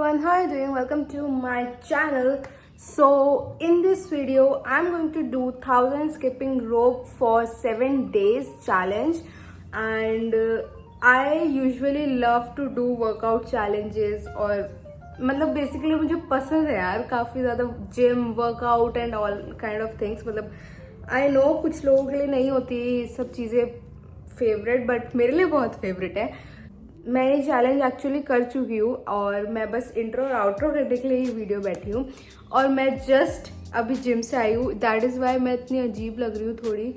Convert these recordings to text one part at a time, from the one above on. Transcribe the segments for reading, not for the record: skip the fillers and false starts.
everyone, how are you doing? Welcome to my channel. So in this video I'm going to do 1000 skipping rope for 7 days challenge, and I usually love to do workout challenges और मतलब basically मुझे पसंद है यार काफ़ी ज़्यादा gym workout and all kind of things. मतलब I know कुछ लोगों के लिए नहीं होती ये सब चीज़ें फेवरेट, बट मेरे लिए बहुत फेवरेट है। मैं ये चैलेंज एक्चुअली कर चुकी हूँ और मैं बस इंट्रो और आउट्रो करने के लिए ही वीडियो बैठी हूँ, और मैं जस्ट अभी जिम से आई हूँ, दैट इज़ वाई मैं इतनी अजीब लग रही हूँ थोड़ी।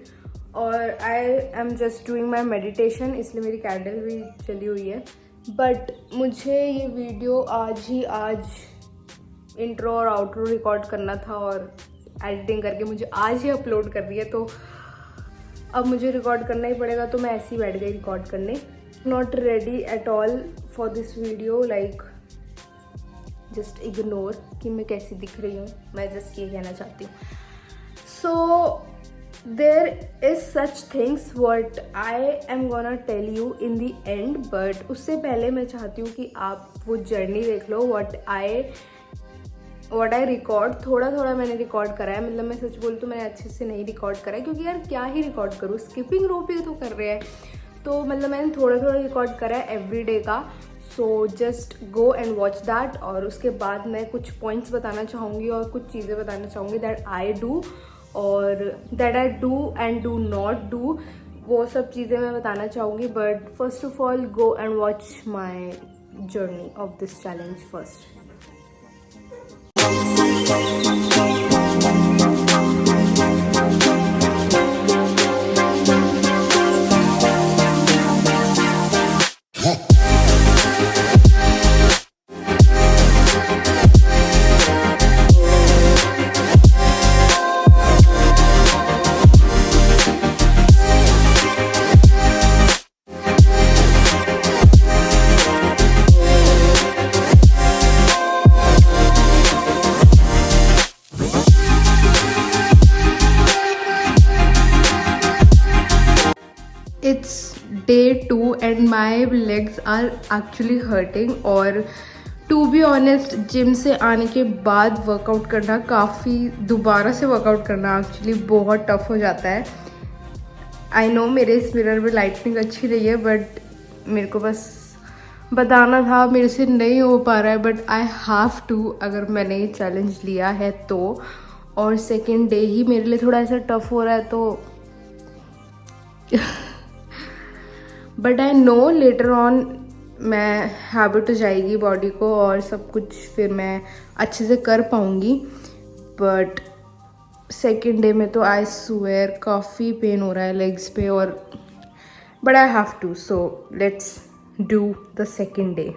और I am just doing my meditation, इसलिए मेरी कैंडल भी चली हुई है। बट मुझे ये वीडियो आज इंट्रो और आउट्रो रिकॉर्ड करना था और एडिटिंग करके मुझे आज ही अपलोड कर दिया, तो अब मुझे रिकॉर्ड करना ही पड़ेगा। तो मैं ऐसे ही बैठ गई रिकॉर्ड करने। Not ready at all for this video, like just ignore कि मैं कैसी दिख रही हूँ, मैं जस्ट ये कहना चाहती हूँ। So there is such things what I am gonna tell you in the end, but उससे पहले मैं चाहती हूँ कि आप वो जर्नी देख लो। वट आई रिकॉर्ड थोड़ा मैंने रिकॉर्ड करा है। मतलब मैं सच बोलूँ तो मैंने अच्छे से नहीं रिकॉर्ड करा है, क्योंकि यार क्या ही रिकॉर्ड करूँ, स्किपिंग रोप ही तो कर रहे हैं। तो मतलब मैंने थोड़ा रिकॉर्ड करा है एवरी डे का। So just go and watch that. और उसके बाद मैं कुछ पॉइंट्स बताना चाहूँगी और कुछ चीज़ें बताना चाहूँगी दैट आई डू और that I do and do not do, वो सब चीज़ें मैं बताना चाहूँगी। But first of all go and watch my journey of this challenge first. It's day 2 and my legs are actually hurting। और to be honest gym से आने के बाद वर्कआउट करना दोबारा से वर्कआउट करना एक्चुअली बहुत टफ हो जाता है। आई नो मेरे इस मिरर में लाइटनिंग अच्छी नहीं है, बट मेरे को बस बताना था, मेरे से नहीं हो पा रहा है, बट आई हैव टू अगर मैंने ये चैलेंज लिया है तो। और सेकेंड डे ही मेरे लिए थोड़ा ऐसा टफ हो रहा है तो but I know later on मैं हैबिट हो जाएगी बॉडी को और सब कुछ, फिर मैं अच्छे से कर पाऊँगी। बट सेकेंड डे में तो आई स्वेयर काफ़ी पेन हो रहा है लेग्स पे, और but I have to. So let's do the second day.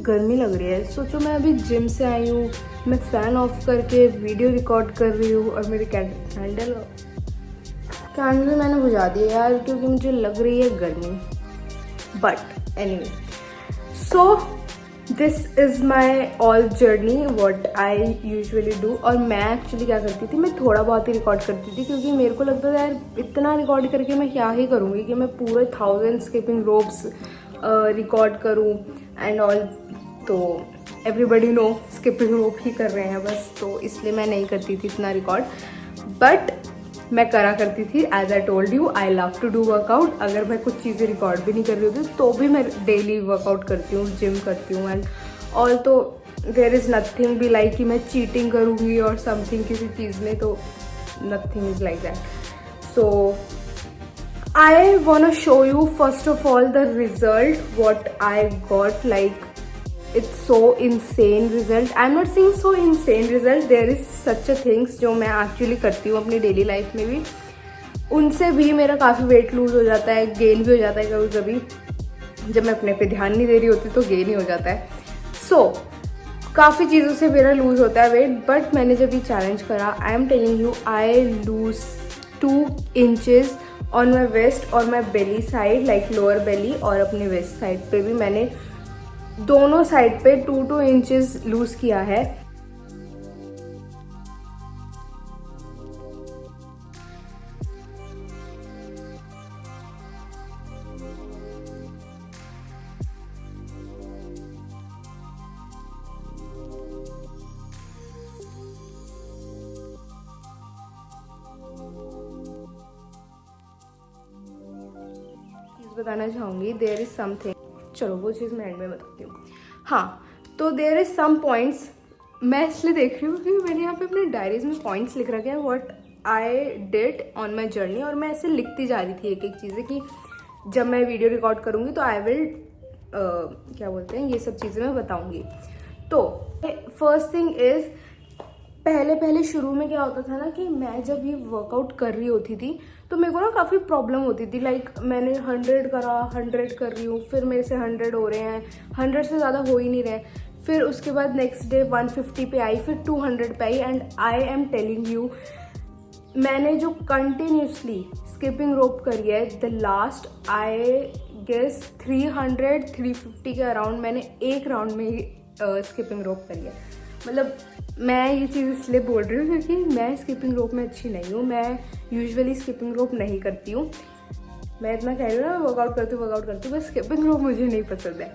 गर्मी लग रही है। सोचो मैं अभी जिम से आई हूँ, मैं फ़ैन ऑफ करके वीडियो रिकॉर्ड कर रही हूँ और मेरी कैंडल मैंने बुझा दी यार, क्योंकि मुझे लग रही है गर्मी। But anyway, so this is my all journey what I usually do. और मैं एक्चुअली क्या करती थी, मैं थोड़ा बहुत ही रिकॉर्ड करती थी, क्योंकि मेरे को लगता था यार इतना रिकॉर्ड करके मैं क्या ही करूँगी कि मैं पूरे 1000 स्किपिंग रोप्स रिकॉर्ड करूँ एंड ऑल। तो एवरीबडी नो स्किपिंग रोप ही कर रहे हैं बस, तो इसलिए मैं नहीं करती थी इतना रिकॉर्ड। बट मैं करा करती थी। As I told you, I love to do workout. अगर मैं कुछ चीज़ें रिकॉर्ड भी नहीं कर रही होती तो भी मैं डेली वर्कआउट करती हूँ, जिम करती हूँ। एंड ऑल तो देयर इज़ नथिंग भी लाइक कि मैं चीटिंग करूँगी और समथिंग किसी चीज़ में, तो nothing is like that. So I wanna show you first of all the result what I got. Like it's so insane result. I'm not saying so insane result. There is such a things जो मैं actually करती हूँ अपनी daily life में भी, उनसे भी मेरा काफ़ी वेट लूज हो जाता है, गेन भी हो जाता है कभी कभी। जब मैं अपने पे ध्यान नहीं दे रही होती तो गेन ही हो जाता है। सो काफ़ी चीज़ों से मेरा लूज होता है वेट। बट मैंने जब ये चैलेंज करा, I am telling you, I lose 2 inches on my waist और my belly side, like lower belly, और अपने वेस्ट साइड पे भी मैंने दोनों साइड पे 2-2 इंचेस लूज किया है। बताना चाहूँगी, देयर इज़ समथिंग, चलो वो चीज़ मैं एंड में बताती हूँ। हाँ, तो देयर इज़ सम पॉइंट्स, मैं इसलिए देख रही हूँ क्योंकि मैंने यहाँ पे अपने डायरीज में पॉइंट्स लिख रखे हैं what I did on my journey, और मैं ऐसे लिखती जा रही थी एक एक चीज़ें कि जब मैं वीडियो रिकॉर्ड करूँगी तो आई विल क्या बोलते हैं, ये सब चीज़ें मैं बताऊँगी। तो फर्स्ट थिंग इज़, पहले शुरू में क्या होता था ना कि मैं जब ये वर्कआउट कर रही होती थी तो मेरे को ना काफ़ी प्रॉब्लम होती थी। लाइक मैंने 100 करा, 100 कर रही हूँ, फिर मेरे से 100 हो रहे हैं, 100 से ज़्यादा हो ही नहीं रहे। फिर उसके बाद नेक्स्ट डे 150 पे आई, फिर 200 पे आई। And I am telling you, मैंने जो कंटिन्यूसली स्किपिंग रोप करी है, द लास्ट आई गेस 300-350 के अराउंड मैंने एक राउंड में ही स्किपिंग रोप करी है। मतलब मैं ये चीज़ इसलिए बोल रही हूँ क्योंकि मैं स्किपिंग रोप में अच्छी नहीं हूँ, मैं यूजुअली स्किपिंग रोप नहीं करती हूँ। मैं इतना कह रही हूँ ना, वर्कआउट करती हूँ, बस स्किपिंग रोप मुझे नहीं पसंद है।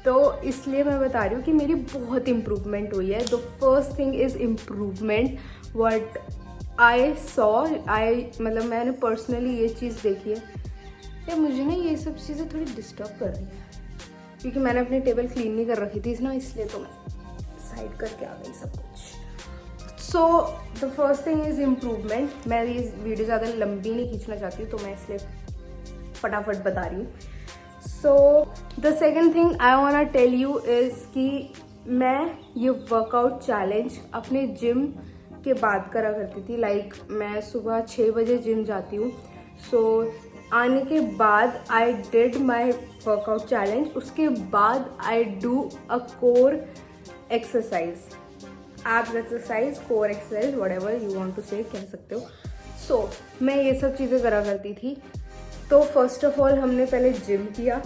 तो इसलिए मैं बता रही हूँ कि मेरी बहुत इम्प्रूवमेंट हुई है। The first thing is improvement what I saw, मतलब मैंने पर्सनली ये चीज़ देखी है। यार मुझे ना ये सब चीज़ें थोड़ी डिस्टर्ब कर रही है क्योंकि मैंने अपनी टेबल क्लीन नहीं कर रखी थी ना, इसलिए तो मैं साइड करके आ गई सब कुछ। So the first thing is improvement. मैं ये वीडियो ज़्यादा लंबी नहीं खींचना चाहती हूँ तो मैं इसलिए फटाफट बता रही हूँ। So the second thing I want to tell you is कि मैं ये वर्कआउट चैलेंज अपने जिम के बाद करा करती थी। लाइक मैं सुबह 6 बजे जिम जाती हूँ। सो आने के बाद I did my workout challenge, उसके बाद I do a core exercise, abs exercise, core exercise, whatever you want to say, कह सकते हो। सो मैं ये सब चीज़ें करा करती थी। तो फर्स्ट ऑफ ऑल हमने पहले जिम किया,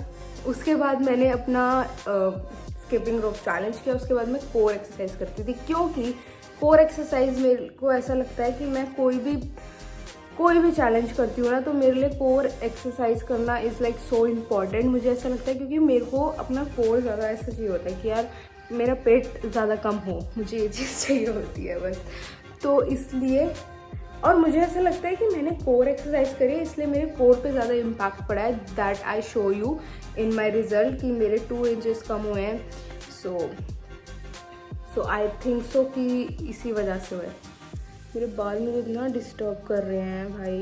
उसके बाद मैंने अपना स्किपिंग रोप चैलेंज किया, उसके बाद मैं कोर एक्सरसाइज करती थी। क्योंकि कोर एक्सरसाइज मेरे को ऐसा लगता है कि मैं कोई भी चैलेंज करती हूँ ना, तो मेरे लिए कोर एक्सरसाइज करना इज़ लाइक सो इम्पॉर्टेंट। मुझे ऐसा लगता है क्योंकि मेरे को अपना कोर ज़्यादा ऐसा चाहिए होता है कि यार मेरा पेट ज़्यादा कम हो, मुझे ये चीज़ चाहिए होती है बस। तो इसलिए, और मुझे ऐसा लगता है कि मैंने कोर एक्सरसाइज करी है इसलिए मेरे कोर पे ज़्यादा इम्पैक्ट पड़ा है। That I show you in my result कि मेरे 2 इंचेस कम हुए हैं। सो आई थिंक सो कि इसी वजह से हुआ है। मेरे बाल मुझे इतना डिस्टर्ब कर रहे हैं भाई,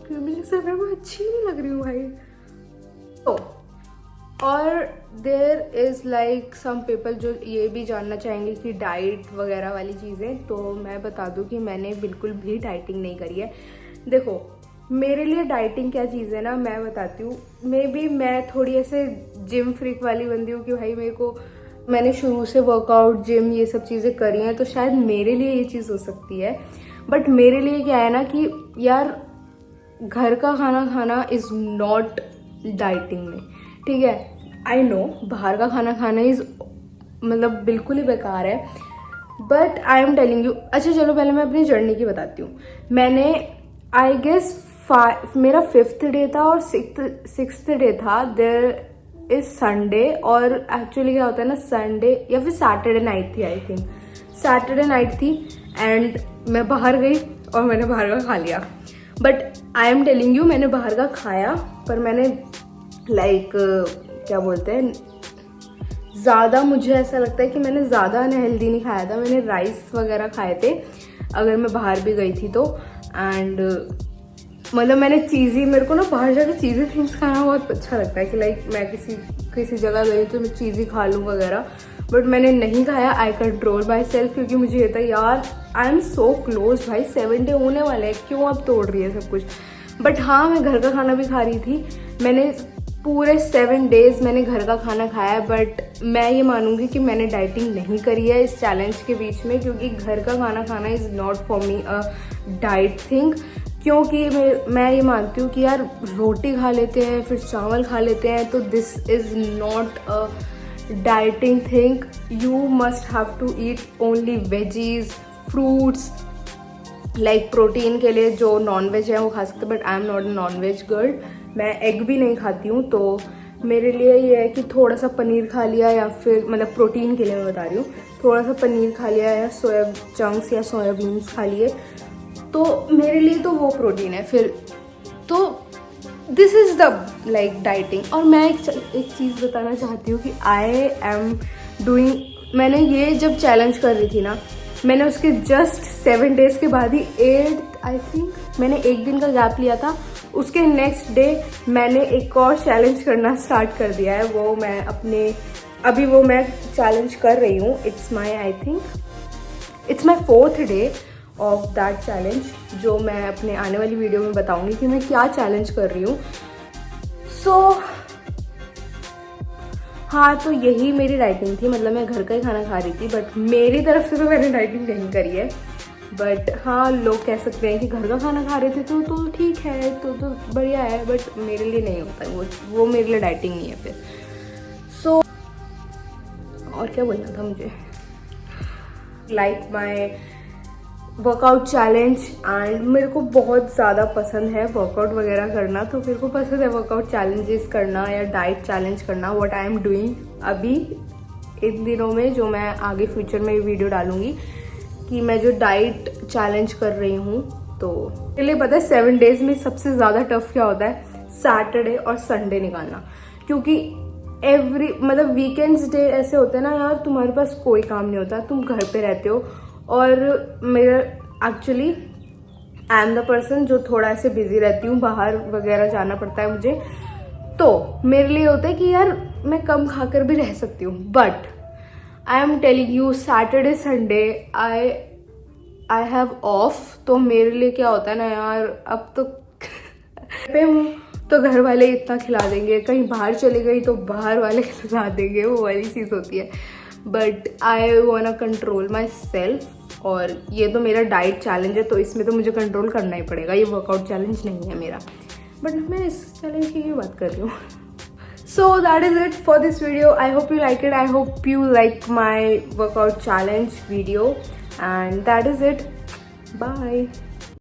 क्योंकि मुझे सर में अच्छी नहीं लग रही हूँ भाई। तो और there is like some people जो ये भी जानना चाहेंगे कि डाइट वगैरह वाली चीज़ें, तो मैं बता दूं कि मैंने बिल्कुल भी डाइटिंग नहीं करी है। देखो मेरे लिए डाइटिंग क्या चीज़ है ना, मैं बताती हूँ। मैं थोड़ी ऐसे जिम फ्रीक वाली बंदी हूँ कि भाई मैंने शुरू से वर्कआउट, जिम, ये सब चीज़ें करी हैं, तो शायद मेरे लिए ये चीज़ हो सकती है। बट मेरे लिए क्या है ना कि यार घर का खाना खाना इज़ नॉट डाइटिंग में, ठीक है। आई नो बाहर का खाना खाना इज़ मतलब बिल्कुल ही बेकार है, but I am telling you. अच्छा चलो पहले मैं अपनी जर्नी की बताती हूँ। मैंने आई गेस मेरा 5th डे था और 6th डे था। देयर इज संडे, और एक्चुअली क्या होता है ना, संडे या फिर सैटरडे नाइट थी, आई थिंक सैटरडे नाइट थी। एंड मैं बाहर गई और मैंने बाहर का खा लिया। But I am telling you, मैंने बाहर का खाया, पर मैंने लाइक क्या बोलते हैं, ज़्यादा मुझे ऐसा लगता है कि मैंने ज़्यादा अनहेल्दी नहीं खाया था। मैंने राइस वगैरह खाए थे अगर मैं बाहर भी गई थी तो। एंड मतलब मैंने चीज़ी, मेरे को ना बाहर जाकर चीज़ी थिंग्स खाना बहुत अच्छा लगता है कि लाइक मैं किसी जगह गई तो मैं चीज़ी खा लूँ वगैरह, बट मैंने नहीं खाया। आई कंट्रोल माई सेल्फ, क्योंकि मुझे ये था यार आई एम सो क्लोज भाई, 7 डे होने वाले हैं, क्यों अब तोड़ रही है सब कुछ। बट हाँ, मैं घर का खाना भी खा रही थी। मैंने पूरे 7 डेज मैंने घर का खाना खाया, बट मैं ये मानूंगी कि मैंने डाइटिंग नहीं करी है इस चैलेंज के बीच में, क्योंकि घर का खाना खाना is not for me a diet thing. क्योंकि मैं ये मानती हूँ कि यार रोटी खा लेते हैं फिर चावल खा लेते हैं, तो this is not a dieting thing. You must have to eat only veggies, fruits. Like protein के लिए जो नॉन वेज है वो खा सकते, but I am not a non veg girl. मैं एग भी नहीं खाती हूँ, तो मेरे लिए ये है कि थोड़ा सा पनीर खा लिया, या फिर मतलब प्रोटीन के लिए मैं बता रही हूँ, थोड़ा सा पनीर खा लिया या सोया चंक्स या सोयाबीन्स खा लिए, तो मेरे लिए तो वो प्रोटीन है। फिर तो this is the like dieting. और मैं एक चीज़ बताना चाहती हूँ कि आई एम डूइंग, मैंने ये जब चैलेंज कर रही थी ना, मैंने उसके जस्ट 7 डेज के बाद ही 8 आई थिंक मैंने एक दिन का गैप लिया था, उसके नेक्स्ट डे मैंने एक और चैलेंज करना स्टार्ट कर दिया है। वो मैं अपने अभी वो मैं चैलेंज कर रही हूँ। It's my I think it's my 4th day of that challenge, जो मैं अपने आने वाली वीडियो में बताऊंगी कि मैं क्या चैलेंज कर रही हूँ। सो हाँ, तो यही मेरी डाइटिंग थी। मतलब मैं घर का ही खाना खा रही थी, बट मेरी तरफ से तो मैंने डाइटिंग नहीं करी है। बट हाँ, लोग कह सकते हैं कि घर का खाना खा रहे थे तो ठीक है, तो बढ़िया है, बट मेरे लिए नहीं होता है वो मेरे लिए डाइटिंग नहीं है फिर। सो और क्या बोलना था मुझे, like my workout challenge, and मेरे को बहुत ज़्यादा पसंद है वर्कआउट वगैरह करना, तो मेरे को पसंद है वर्कआउट चैलेंजेस करना या डाइट चैलेंज करना। व्हाट आई एम डूइंग अभी इन दिनों में, जो मैं आगे फ्यूचर में वीडियो डालूंगी, कि मैं जो डाइट चैलेंज कर रही हूँ, तो मेरे लिए पता है 7 डेज में सबसे ज़्यादा टफ क्या होता है, सैटरडे और संडे निकालना। क्योंकि मतलब वीकेंड्स डे ऐसे होते हैं ना यार, तुम्हारे पास कोई काम नहीं होता, तुम घर पे रहते हो। और मेरा actually I am the person जो थोड़ा ऐसे बिजी रहती हूँ, बाहर वगैरह जाना पड़ता है मुझे, तो मेरे लिए होता है कि यार मैं कम खाकर भी रह सकती हूँ। But I am telling you, Saturday Sunday I have of, तो मेरे लिए क्या होता है ना यार, अब तो पे हूँ तो घर वाले इतना खिला देंगे, कहीं बाहर चली गई तो बाहर वाले खिला देंगे, वो वाली चीज़ होती है। But I want to control myself, और ये तो मेरा डाइट चैलेंज है, तो इसमें तो मुझे कंट्रोल करना ही पड़ेगा, ये वर्कआउट चैलेंज नहीं है मेरा। बट मैं इस चैलेंज की ही बात कर रही हूँ। So that is it for this video. I hope you like it. I hope you like my workout challenge video. And that is it. Bye.